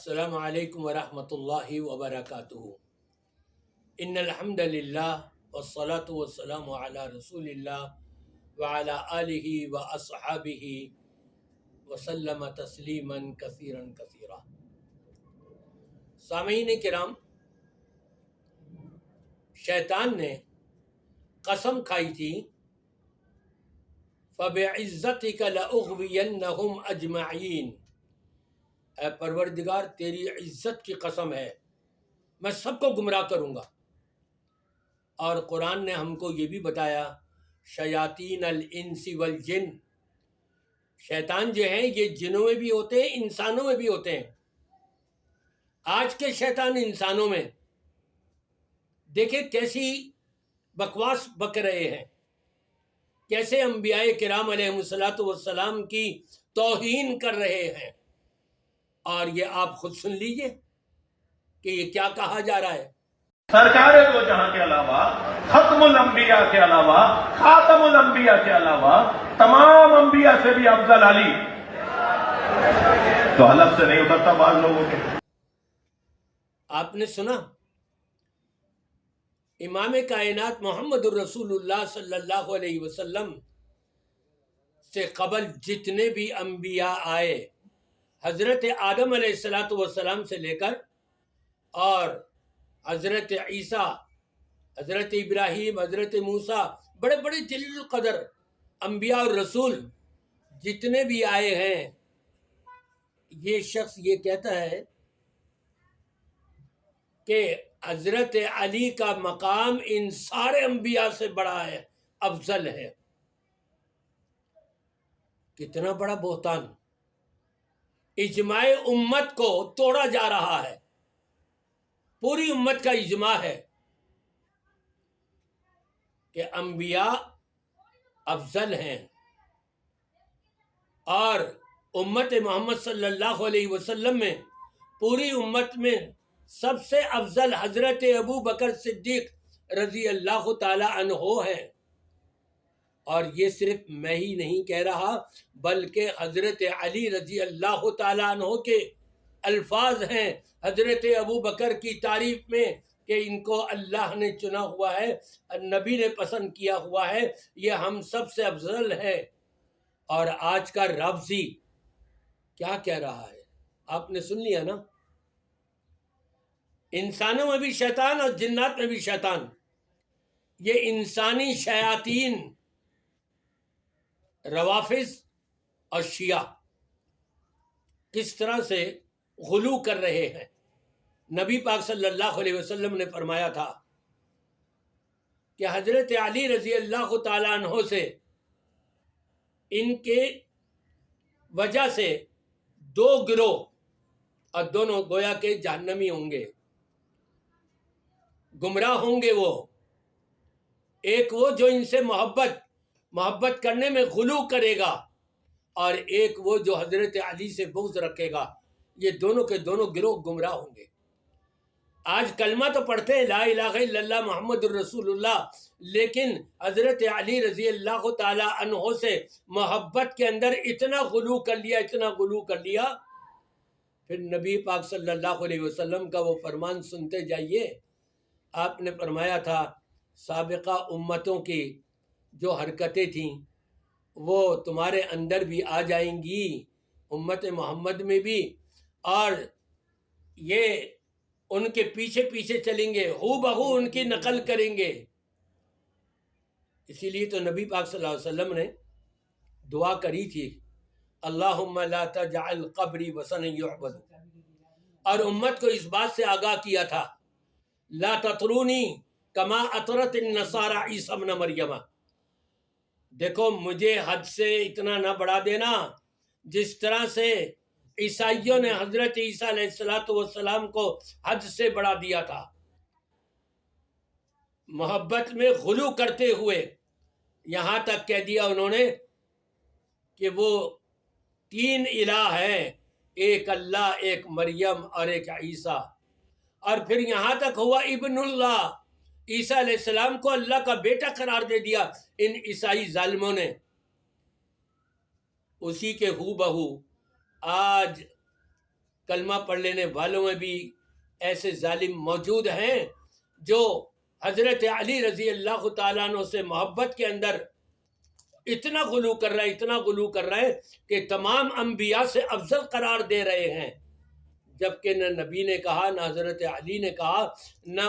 السلام علیکم ورحمۃ اللہ وبرکاتہ۔ ان الحمد للہ والصلاة والسلام علی رسول اللہ وعلی آلہ واصحابہ وسلم تسلیما کثیرا کثیرا۔ سامعین کرام، شیطان نے قسم کھائی تھی فَبِعِزَّتِكَ لَأُغْوِيَنَّهُمْ أَجْمَعِينَ، اے پروردگار تیری عزت کی قسم ہے میں سب کو گمراہ کروں گا۔ اور قرآن نے ہم کو یہ بھی بتایا شیاطین الانس والجن، شیطان جو ہیں یہ جنوں میں بھی ہوتے ہیں انسانوں میں بھی ہوتے ہیں۔ آج کے شیطان انسانوں میں دیکھیں کیسی بکواس بک رہے ہیں، کیسے انبیاء کرام علیہ السلام کی توہین کر رہے ہیں۔ اور یہ آپ خود سن لیجئے کہ یہ کیا کہا جا رہا ہے۔ سرکار دو جہاں کے علاوہ، ختم الانبیاء کے علاوہ، خاتم الانبیاء کے علاوہ تمام انبیاء سے بھی افضل علی، تو حلف سے نہیں اترتا بعض لوگوں کے۔ آپ نے سنا امام کائنات محمد الرسول اللہ صلی اللہ علیہ وسلم سے قبل جتنے بھی انبیاء آئے، حضرت آدم علیہ السلام سے لے کر اور حضرت عیسیٰ، حضرت ابراہیم، حضرت موسیٰ، بڑے بڑے جلیل القدر انبیاء اور رسول جتنے بھی آئے ہیں، یہ شخص یہ کہتا ہے کہ حضرت علی کا مقام ان سارے انبیاء سے بڑا ہے، افضل ہے۔ کتنا بڑا بہتان! اجماع امت کو توڑا جا رہا ہے، پوری امت کا اجماع ہے کہ انبیاء افضل ہیں، اور امت محمد صلی اللہ علیہ وسلم میں پوری امت میں سب سے افضل حضرت ابو بکر صدیق رضی اللہ تعالی عنہ ہیں۔ اور یہ صرف میں ہی نہیں کہہ رہا بلکہ حضرت علی رضی اللہ تعالی عنہ کے الفاظ ہیں حضرت ابو بکر کی تعریف میں کہ ان کو اللہ نے چنا ہوا ہے، نبی نے پسند کیا ہوا ہے، یہ ہم سب سے افضل ہے۔ اور آج کا رافضی کیا کہہ رہا ہے آپ نے سن لیا نا، انسانوں میں بھی شیطان اور جنات میں بھی شیطان۔ یہ انسانی شیاطین روافض اور شیعہ کس طرح سے غلو کر رہے ہیں۔ نبی پاک صلی اللہ علیہ وسلم نے فرمایا تھا کہ حضرت علی رضی اللہ تعالیٰ عنہ سے ان کے وجہ سے دو گروہ، اور دونوں گویا کے جہنمی ہوں گے، گمراہ ہوں گے۔ وہ ایک وہ جو ان سے محبت کرنے میں غلو کرے گا، اور ایک وہ جو حضرت علی سے بغض رکھے گا۔ یہ دونوں کے دونوں گروہ گمراہ ہوں گے۔ آج کلمہ تو پڑھتے ہیں لا الہ الا اللہ محمد الرسول اللہ، لیکن حضرت علی رضی اللہ تعالی عنہ سے محبت کے اندر اتنا غلو کر لیا، پھر نبی پاک صلی اللہ علیہ وسلم کا وہ فرمان سنتے جائیے۔ آپ نے فرمایا تھا سابقہ امتوں کی جو حرکتیں تھیں وہ تمہارے اندر بھی آ جائیں گی، امت محمد میں بھی، اور یہ ان کے پیچھے پیچھے چلیں گے، ہو بہو ان کی نقل کریں گے۔ اسی لیے تو نبی پاک صلی اللہ علیہ وسلم نے دعا کری تھی اللہم لا تجعل قبری وثنا یعبد، اور امت کو اس بات سے آگاہ کیا تھا لا تطرونی کما اطرت النصارى عیسی ابن مریم، دیکھو مجھے حد سے اتنا نہ بڑھا دینا جس طرح سے عیسائیوں نے حضرت عیسیٰ علیہ السلام کو حد سے بڑھا دیا تھا، محبت میں غلو کرتے ہوئے یہاں تک کہہ دیا انہوں نے کہ وہ تین الہ ہیں، ایک اللہ، ایک مریم اور ایک عیسیٰ، اور پھر یہاں تک ہوا ابن اللہ، عیسیٰ علیہ السلام کو اللہ کا بیٹا قرار دے دیا ان عیسائی ظالموں نے۔ اسی کے ہو بہو آج کلمہ پڑھ لینے والوں میں بھی ایسے ظالم موجود ہیں جو حضرت علی رضی اللہ تعالیٰ عنہ سے محبت کے اندر اتنا غلو کر رہے ہیں کہ تمام انبیاء سے افضل قرار دے رہے ہیں، جبکہ نہ نبی نے کہا، نہ حضرت علی نے کہا، نہ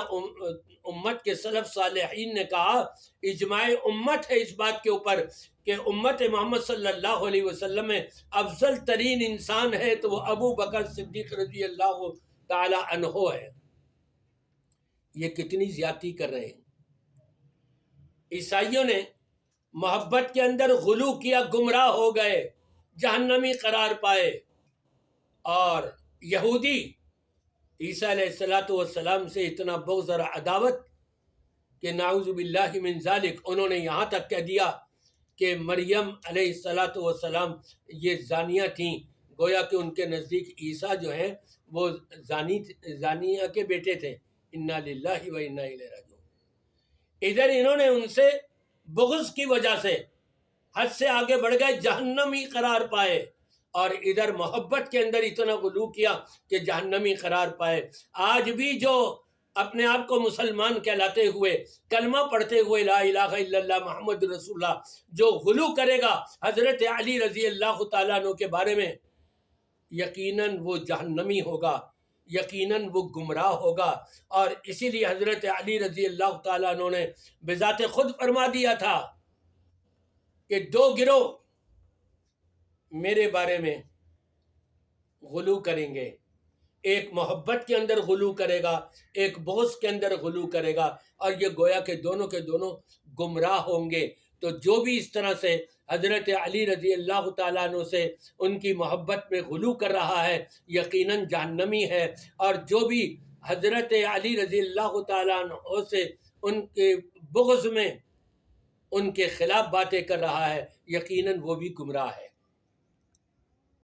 امت کے سلف صالحین نے کہا۔ اجماع امت ہے اس بات کے اوپر کہ امت محمد صلی اللہ علیہ وسلم میں افضل ترین انسان ہے تو وہ ابو بکر صدیق رضی اللہ تعالی عنہ ہے۔ یہ کتنی زیادتی کر رہے ہیں۔ عیسائیوں نے محبت کے اندر غلو کیا، گمراہ ہو گئے، جہنمی قرار پائے، اور یہودی عیسیٰ علیہ السلام سے اتنا بغض اور عداوت کہ نعوذ باللہ من ذالک، انہوں نے یہاں تک کہہ دیا کہ مریم علیہ السلام یہ زانیہ تھیں، گویا کہ ان کے نزدیک عیسیٰ جو ہیں وہ زانیہ کے بیٹے تھے۔ انا للہ و انا الیہ راجعون۔ ادھر انہوں نے ان سے بغض کی وجہ سے حد سے آگے بڑھ گئے، جہنمی قرار پائے، اور ادھر محبت کے اندر اتنا غلو کیا کہ جہنمی قرار پائے۔ آج بھی جو اپنے آپ کو مسلمان کہلاتے ہوئے، کلمہ پڑھتے ہوئے لا الہ الا اللہ محمد رسول اللہ، جو غلو کرے گا حضرت علی رضی اللہ تعالیٰ عنہ کے بارے میں، یقیناً وہ جہنمی ہوگا، یقیناً وہ گمراہ ہوگا۔ اور اسی لیے حضرت علی رضی اللہ تعالیٰ عنہ نے بذات خود فرما دیا تھا کہ دو گروہ میرے بارے میں غلو کریں گے، ایک محبت کے اندر غلو کرے گا، ایک بغض کے اندر غلو کرے گا، اور یہ گویا کہ دونوں کے دونوں گمراہ ہوں گے۔ تو جو بھی اس طرح سے حضرت علی رضی اللہ تعالیٰ عنہ سے ان کی محبت میں غلو کر رہا ہے، یقیناً جہنمی ہے، اور جو بھی حضرت علی رضی اللہ تعالیٰ عنہ سے ان کے بغض میں ان کے خلاف باتیں کر رہا ہے، یقیناً وہ بھی گمراہ ہے۔